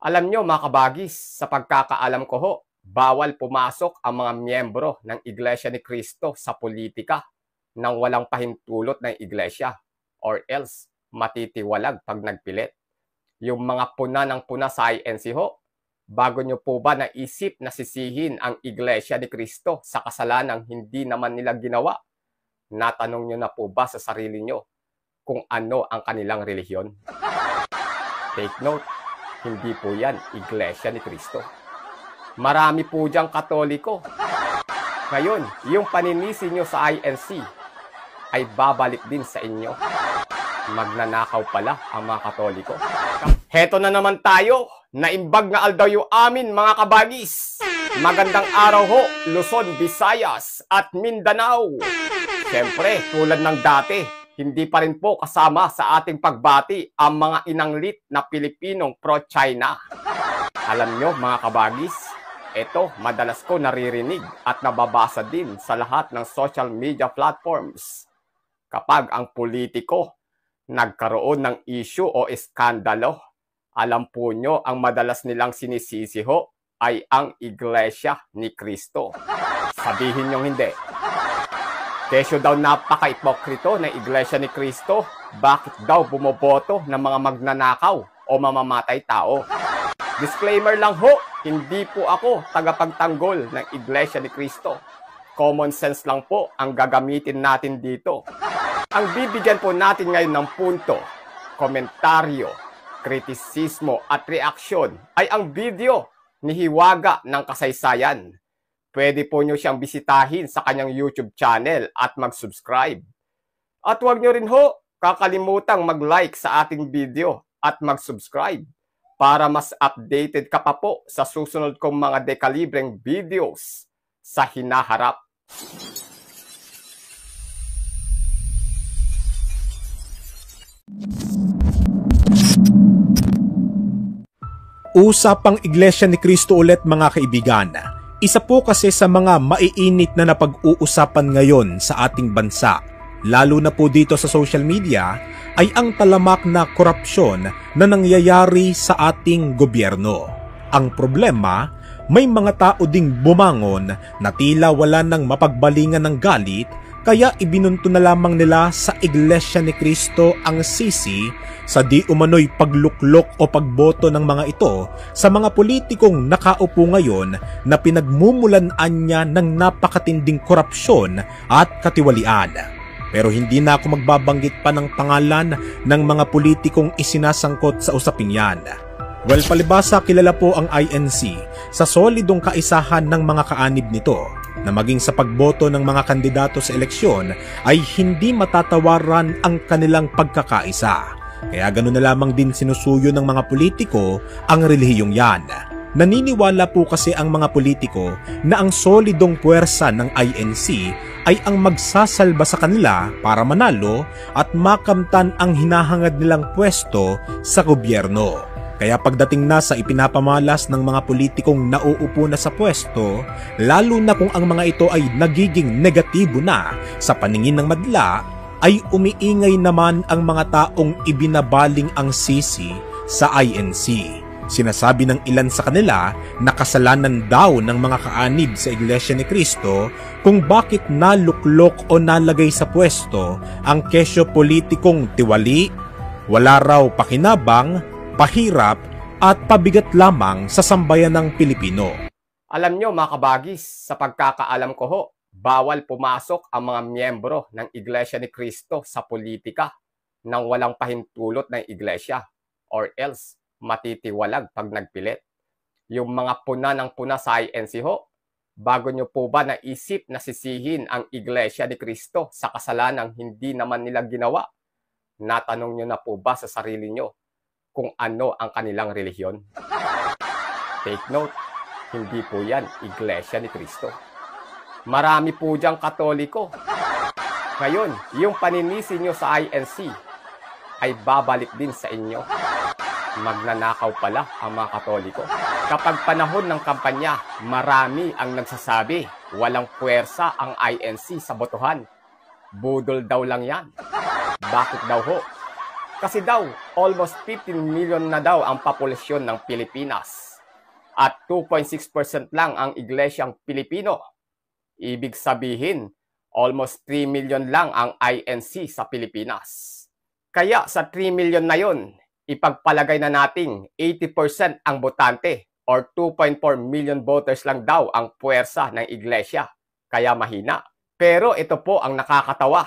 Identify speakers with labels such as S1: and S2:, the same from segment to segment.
S1: Alam nyo mga kabagis, sa pagkakaalam ko ho, bawal pumasok ang mga miyembro ng Iglesia ni Cristo sa politika nang walang pahintulot ng Iglesia or else matitiwalag pag nagpilit. Yung mga puna ng puna sa INC ho, bago nyo po ba naisip na sisihin ang Iglesia ni Cristo sa kasalanang hindi naman nila ginawa? Natanong nyo na po ba sa sarili nyo kung ano ang kanilang relihiyon? Take note, hindi po yan Iglesia ni Cristo. Marami po diyang Katoliko. Ngayon, yung paninisi nyo sa INC ay babalik din sa inyo. Magnanakaw pala ang mga Katoliko. Heto na naman tayo. Naimbag na aldaw yung amin mga kabagis. Magandang araw ho, Luzon, Visayas at Mindanao. Siyempre, tulad ng dati, hindi pa rin po kasama sa ating pagbati ang mga inanglit na Pilipinong pro-China. Alam nyo mga kabagis, ito madalas ko naririnig at nababasa din sa lahat ng social media platforms. Kapag ang politiko nagkaroon ng issue o iskandalo, alam po nyo ang madalas nilang sinisisi ho ay ang Iglesia ni Cristo. Sabihin nyo hindi. Kesyo daw napaka-ipokrito ng Iglesia ni Cristo. Bakit daw bumoboto ng mga magnanakaw o mamamatay tao? Disclaimer lang ho, hindi po ako tagapagtanggol ng Iglesia ni Cristo. Common sense lang po ang gagamitin natin dito. Ang bibigyan po natin ngayon ng punto, komentaryo, kritisismo at reaksyon ay ang video ni Hiwaga ng Kasaysayan. Pwede po nyo siyang bisitahin sa kanyang YouTube channel at mag-subscribe. At huwag nyo rin ho kakalimutang mag-like sa ating video at mag-subscribe para mas updated ka pa po sa susunod kong mga dekalibreng videos sa hinaharap.
S2: Usapang Iglesia ni Cristo ulit mga kaibigan. Isa po kasi sa mga maiinit na napag-uusapan ngayon sa ating bansa, lalo na po dito sa social media, ay ang talamak na korupsyon na nangyayari sa ating gobyerno. Ang problema, may mga tao ding bumangon na tila wala nang mapagbalingan ng galit, kaya ibinunto na lamang nila sa Iglesia ni Cristo ang sisi sa di umano'y pagluklok o pagboto ng mga ito sa mga politikong nakaupo ngayon na pinagmumulan-an niya ng napakatinding korupsyon at katiwalian. Pero hindi na ako magbabanggit pa ng pangalan ng mga politikong isinasangkot sa usaping yan. Well, palibasa kilala po ang INC sa solidong kaisahan ng mga kaanib nito na maging sa pagboto ng mga kandidato sa eleksyon ay hindi matatawaran ang kanilang pagkakaisa. Kaya ganoon na lamang din sinusuyo ng mga politiko ang relihiyong yan. Naniniwala po kasi ang mga politiko na ang solidong puwersa ng INC ay ang magsasalba sa kanila para manalo at makamtan ang hinahangad nilang pwesto sa gobyerno. Kaya pagdating na sa ipinapamalas ng mga politikong nauupo na sa pwesto, lalo na kung ang mga ito ay nagiging negatibo na sa paningin ng madla, ay umiingay naman ang mga taong ibinabaling ang sisi sa INC. Sinasabi ng ilan sa kanila na kasalanan daw ng mga kaanib sa Iglesia ni Cristo kung bakit naluklok o nalagay sa pwesto ang kesyo politikong tiwali, wala raw pakinabang, pahirap at pabigat lamang sa sambayan ng Pilipino.
S1: Alam nyo mga kabagis, sa pagkakaalam ko ho, bawal pumasok ang mga miyembro ng Iglesia ni Cristo sa politika nang walang pahintulot ng Iglesia or else matitiwalag pag nagpilit. Yung mga puna ng puna sa INC ho, bago nyo po ba naisip na sisihin ang Iglesia ni Cristo sa kasalanang hindi naman nila ginawa? Natanong nyo na po ba sa sarili nyo kung ano ang kanilang relihiyon? Take note, hindi po yan Iglesia ni Cristo. Marami po diyang Katoliko. Ngayon, yung paninisi nyo sa INC ay babalik din sa inyo. Magnanakaw pala ang mga Katoliko. Kapag panahon ng kampanya, marami ang nagsasabi walang puwersa ang INC sa botohan. Budol daw lang yan. Bakit daw ho? Kasi daw, almost 15 million na daw ang populasyon ng Pilipinas. At 2.6% lang ang iglesyang Pilipino. Ibig sabihin, almost 3 million lang ang INC sa Pilipinas. Kaya sa 3 million na yon, ipagpalagay na nating 80% ang botante or 2.4 million voters lang daw ang puwersa ng iglesia. Kaya mahina. Pero ito po ang nakakatawa.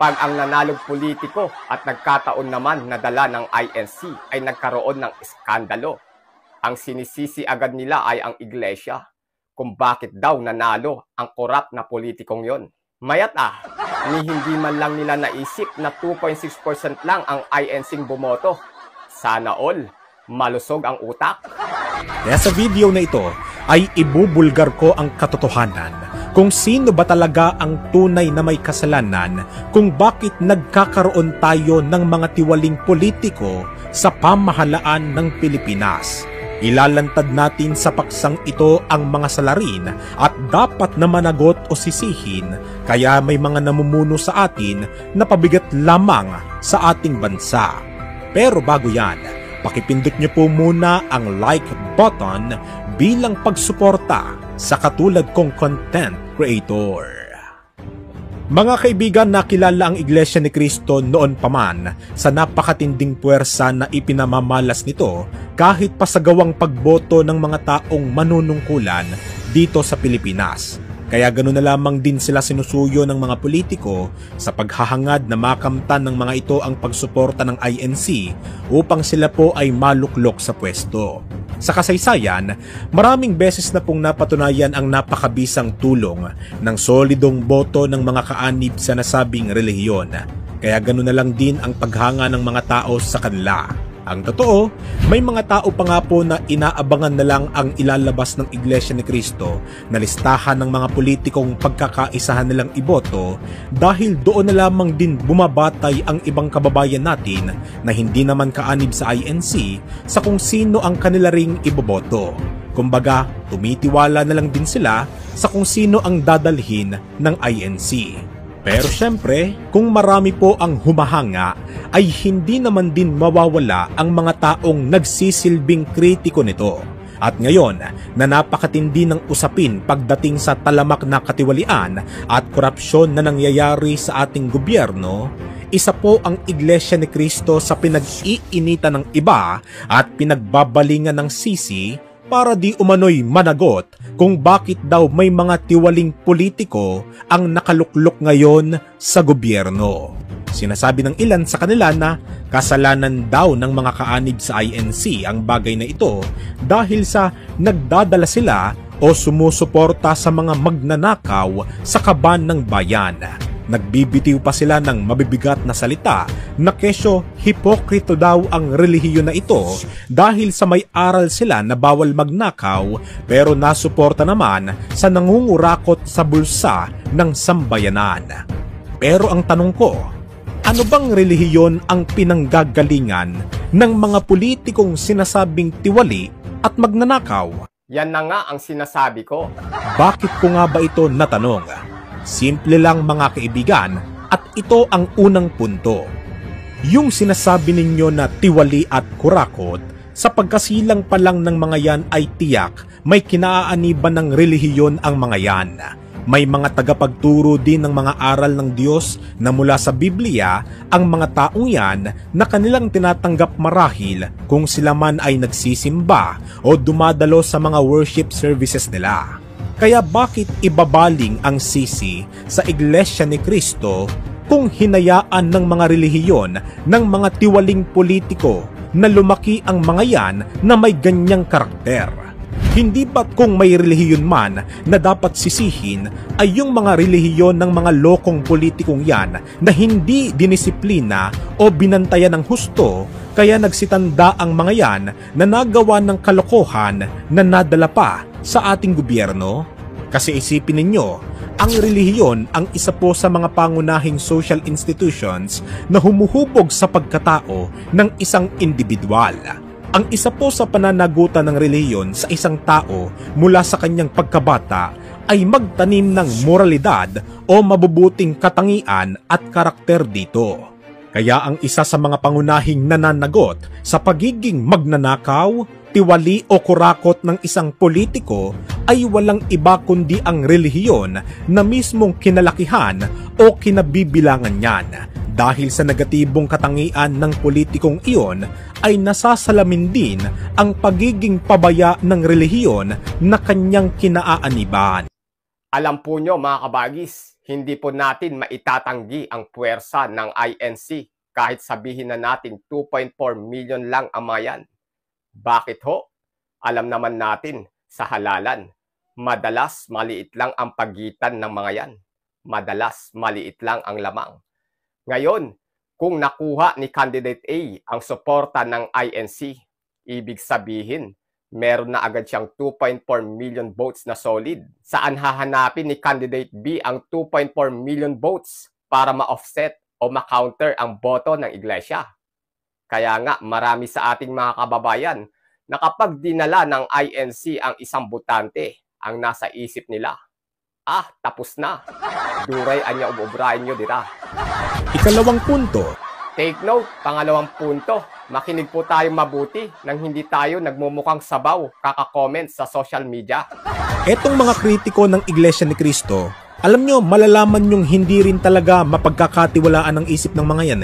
S1: Pag ang nanalong politiko at nagkataon naman na dala ng INC ay nagkaroon ng iskandalo, ang sinisisi agad nila ay ang iglesia kung bakit daw nanalo ang korap na politikong yon. Mayat ni hindi man lang nila naisip na 2.6% lang ang INC bumoto. Sana all, malusog ang utak.
S2: Kaya sa video na ito ay ibubulgar ko ang katotohanan kung sino ba talaga ang tunay na may kasalanan kung bakit nagkakaroon tayo ng mga tiwaling politiko sa pamahalaan ng Pilipinas. Ilalantad natin sa paksang ito ang mga salarin at dapat na managot o sisihin, kaya may mga namumuno sa atin na pabigat lamang sa ating bansa. Pero bago yan, pakipindot niyo po muna ang like button bilang pagsuporta sa katulad kong content creator. Mga kaibigan, nakilala ang Iglesia ni Cristo noon pa man sa napakatinding puwersa na ipinamamalas nito kahit pa sa gawang pagboto ng mga taong manunungkulan dito sa Pilipinas. Kaya ganoon na lamang din sila sinusuyo ng mga politiko sa paghahangad na makamtan ng mga ito ang pagsuporta ng INC upang sila po ay maluklok sa pwesto. Sa kasaysayan, maraming beses na pong napatunayan ang napakabisang tulong ng solidong boto ng mga kaanib sa nasabing relihiyon. Kaya ganoon na lang din ang paghanga ng mga tao sa kanila. Ang totoo, may mga tao pa nga po na inaabangan na lang ang ilalabas ng Iglesia ni Cristo na listahan ng mga politikong pagkakaisahan nilang iboto dahil doon na lamang din bumabatay ang ibang kababayan natin na hindi naman kaanib sa INC sa kung sino ang kanila ring iboboto. Kumbaga, tumitiwala na lang din sila sa kung sino ang dadalhin ng INC. Pero syempre, kung marami po ang humahanga, ay hindi naman din mawawala ang mga taong nagsisilbing kritiko nito. At ngayon, na napakatindi ng usapin pagdating sa talamak na katiwalian at korupsyon na nangyayari sa ating gobyerno, isa po ang Iglesia ni Cristo sa pinag-iinitan ng iba at pinagbabalingan ng sisi para di umano'y managot kung bakit daw may mga tiwaling politiko ang nakaluklok ngayon sa gobyerno. Sinasabi ng ilan sa kanila na kasalanan daw ng mga kaanib sa INC ang bagay na ito dahil sa nagdadala sila o sumusuporta sa mga magnanakaw sa kaban ng bayan. Nagbibitiw pa sila ng mabibigat na salita na kesyo hipokrito daw ang relihiyon na ito dahil sa may aral sila na bawal magnakaw pero nasuporta naman sa nangungurakot sa bulsa ng sambayanan. Pero ang tanong ko, ano bang relihiyon ang pinanggagalingan ng mga politikong sinasabing tiwali at magnanakaw?
S1: Yan na nga ang sinasabi ko.
S2: Bakit ko nga ba ito natanong? Simple lang mga kaibigan at ito ang unang punto. Yung sinasabi ninyo na tiwali at kurakot, sa pagkasilang pa lang ng mga yan ay tiyak may kinaaaniban ng relihiyon ang mga yan. May mga tagapagturo din ng mga aral ng Diyos na mula sa Biblia ang mga taong yan na kanilang tinatanggap marahil kung sila man ay nagsisimba o dumadalo sa mga worship services nila. Kaya bakit ibabaling ang sisi sa Iglesia ni Cristo kung hinayaan ng mga relihiyon ng mga tiwaling politiko na lumaki ang mga yan na may ganyang karakter? Hindi ba't kung may relihiyon man na dapat sisihin ay yung mga relihiyon ng mga lokong politikong yan na hindi dinisiplina o binantayan ng husto kaya nagsitanda ang mga yan na nagawa ng kalokohan na nadala pa sa ating gobyerno? Kasi isipin ninyo, ang relihiyon ang isa po sa mga pangunahing social institutions na humuhubog sa pagkatao ng isang individual. Ang isa po sa pananagutan ng relihiyon sa isang tao mula sa kanyang pagkabata ay magtanim ng moralidad o mabubuting katangian at karakter dito. Kaya ang isa sa mga pangunahing nananagot sa pagiging magnanakaw, tiwali o kurakot ng isang politiko ay walang iba kundi ang relihiyon na mismong kinalakihan o kinabibilangan niyan. Dahil sa negatibong katangian ng politikong iyon ay nasasalamin din ang pagiging pabaya ng relihiyon na kanyang kinaaaniban.
S1: Alam po nyo mga kabagis, hindi po natin maitatanggi ang puwersa ng INC kahit sabihin na natin 2.4 million lang ang mga yan. Bakit ho? Alam naman natin sa halalan, madalas maliit lang ang pagitan ng mga yan. Madalas maliit lang ang lamang. Ngayon, kung nakuha ni Candidate A ang suporta ng INC, ibig sabihin, meron na agad siyang 2.4 million votes na solid. Saan hahanapin ni Candidate B ang 2.4 million votes para ma-offset o ma-counter ang boto ng iglesia? Kaya nga marami sa ating mga kababayan na kapag dinala ng INC ang isang botante, ang nasa isip nila, tapos na. Duray anya umobrahin nyo dira.
S2: Ikalawang punto.
S1: Take note, pangalawang punto. Makinig po tayo mabuti nang hindi tayo nagmumukhang sabaw kaka-comment sa social media.
S2: Etong mga kritiko ng Iglesia ni Cristo, alam nyo, malalaman nyong hindi rin talaga mapagkakatiwalaan ang isip ng mga yan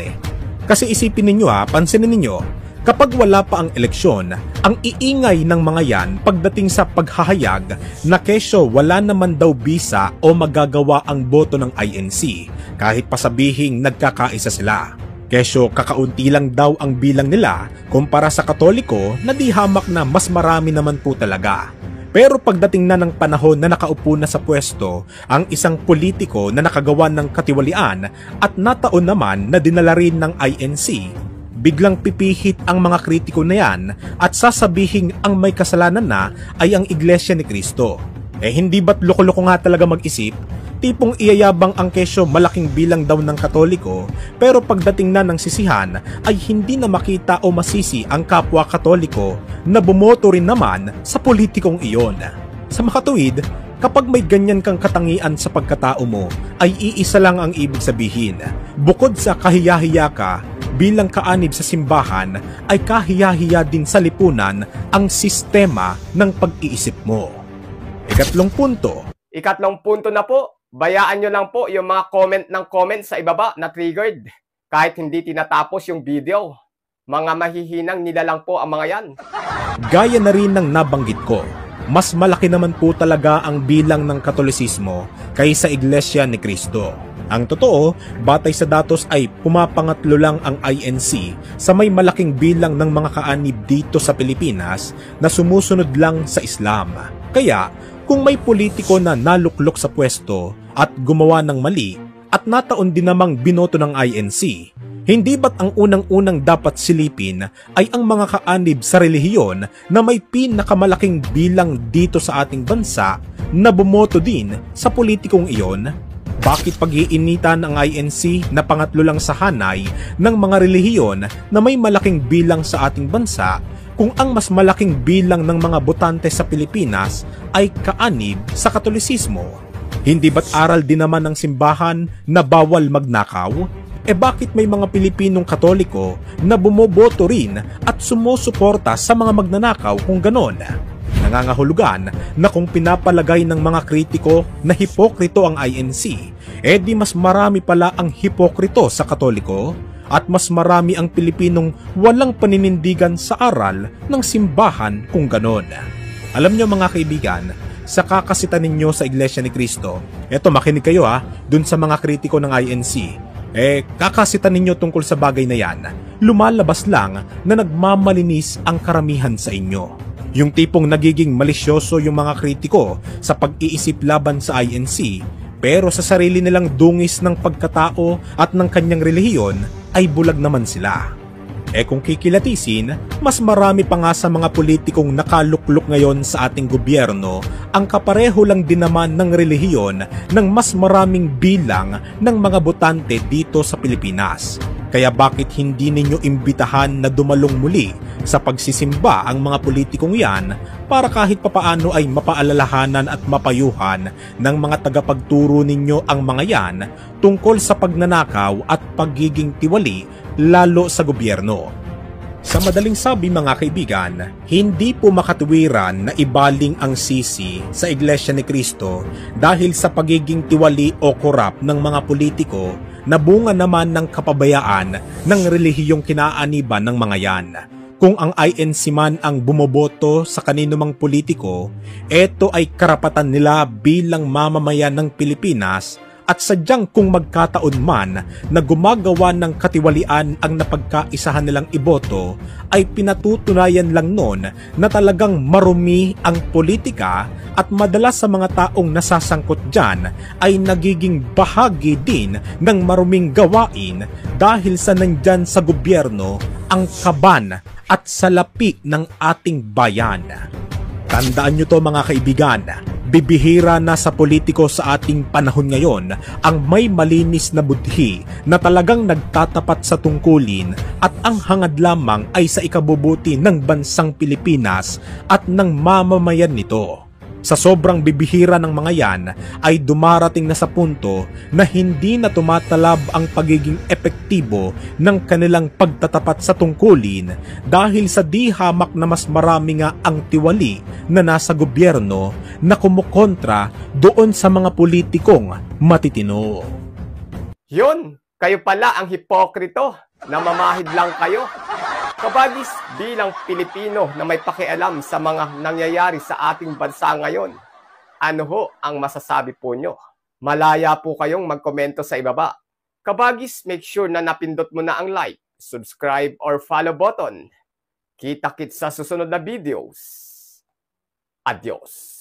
S2: Kasi isipin ninyo pansinin ninyo, kapag wala pa ang eleksyon, ang iingay ng mga yan pagdating sa paghahayag na kesyo wala naman daw bisa o magagawa ang boto ng INC kahit pasabihing nagkakaisa sila. Kesyo kakaunti lang daw ang bilang nila kumpara sa Katoliko na di hamak na mas marami naman po talaga. Pero pagdating na ng panahon na nakaupo na sa pwesto ang isang politiko na nakagawa ng katiwalian at nataon naman na dinala rin ng INC, biglang pipihit ang mga kritiko na yan at sasabihing ang may kasalanan na ay ang Iglesia ni Cristo. Hindi ba't loko-loko nga talaga mag-isip? Tipong iyayabang ang kesyo malaking bilang daw ng Katoliko, pero pagdating na ng sisihan ay hindi na makita o masisi ang kapwa Katoliko na bumoto rin naman sa politikong iyon. Sa makatuwid, kapag may ganyan kang katangian sa pagkatao mo, ay iisa lang ang ibig sabihin. Bukod sa kahiya-hiya ka, bilang kaanib sa simbahan, ay kahiya-hiya din sa lipunan ang sistema ng pag-iisip mo. Ikatlong punto
S1: na po. Bayaan nyo lang po yung mga comment sa ibaba na triggered. Kahit hindi tinatapos yung video. Mga mahihinang nilalang po ang mga yan.
S2: Gaya na rin ng nabanggit ko, mas malaki naman po talaga ang bilang ng Katolisismo kaysa Iglesia ni Cristo. Ang totoo, batay sa datos ay pumapangatlo lang ang INC sa may malaking bilang ng mga kaanib dito sa Pilipinas na sumusunod lang sa Islam. Kaya, kung may politiko na naluklok sa pwesto at gumawa ng mali at nataon din namang binoto ng INC, hindi ba't ang unang-unang dapat silipin ay ang mga kaanib sa relihiyon na may pinakamalaking bilang dito sa ating bansa na bumoto din sa politikong iyon? Bakit pag-iinitan ang INC na pangatlo lang sa hanay ng mga relihiyon na may malaking bilang sa ating bansa kung ang mas malaking bilang ng mga botante sa Pilipinas ay kaanib sa Katolisismo? Hindi ba't aral din naman ng simbahan na bawal magnakaw? Bakit may mga Pilipinong Katoliko na bumoboto rin at sumusuporta sa mga magnanakaw kung ganon? Nangangahulugan na kung pinapalagay ng mga kritiko na hipokrito ang INC, di mas marami pala ang hipokrito sa Katoliko at mas marami ang Pilipinong walang paninindigan sa aral ng simbahan kung ganon. Alam nyo mga kaibigan, sa kakasitan ninyo sa Iglesia ni Cristo, eto makinig kayo dun sa mga kritiko ng INC, kakasitan ninyo tungkol sa bagay na yan, lumalabas lang na nagmamalinis ang karamihan sa inyo. Yung tipong nagiging malisyoso yung mga kritiko sa pag-iisip laban sa INC, pero sa sarili nilang dungis ng pagkatao at ng kanyang relihiyon ay bulag naman sila. Kung kikilatisin, mas marami pa nga sa mga politikong nakaluklok ngayon sa ating gobyerno ang kapareho lang din naman ng relihiyon ng mas maraming bilang ng mga botante dito sa Pilipinas. Kaya bakit hindi ninyo imbitahan na dumalong muli sa pagsisimba ang mga politikong yan para kahit papaano ay mapaalalahanan at mapayuhan ng mga tagapagturo ninyo ang mga yan tungkol sa pagnanakaw at pagiging tiwali lalo sa gobyerno. Sa madaling sabi mga kaibigan, hindi po makatuwiran na ibaling ang sisi sa Iglesia ni Cristo dahil sa pagiging tiwali o korap ng mga politiko na bunga naman ng kapabayaan ng relihiyong kinaaniban ng mga yan. Kung ang INC man ang bumoboto sa kanino mang politiko, ito ay karapatan nila bilang mamamayan ng Pilipinas. At sadyang kung magkataon man na gumagawa ng katiwalian ang napagkaisahan nilang iboto, ay pinatutunayan lang noon na talagang marumi ang politika at madalas sa mga taong nasasangkot dyan ay nagiging bahagi din ng maruming gawain dahil sa nandyan sa gobyerno ang kaban at salapi ng ating bayan. Tandaan nyo to mga kaibigan, bibihira na sa politiko sa ating panahon ngayon ang may malinis na budhi na talagang nagtatapat sa tungkulin at ang hangad lamang ay sa ikabubuti ng bansang Pilipinas at ng mamamayan nito. Sa sobrang bibihira ng mga yan ay dumarating na sa punto na hindi na tumatalab ang pagiging epektibo ng kanilang pagtatapat sa tungkulin dahil sa di hamak na mas marami nga ang tiwali na nasa gobyerno na kumukontra doon sa mga politikong matitino.
S1: Yun, kayo pala ang hipokrito, namamahid lang kayo. Kabagis, bilang Pilipino na may pakialam sa mga nangyayari sa ating bansa ngayon, ano ho ang masasabi po nyo? Malaya po kayong magkomento sa ibaba. Kabagis, make sure na napindot mo na ang like, subscribe or follow button. Kita-kits sa susunod na videos. Adios!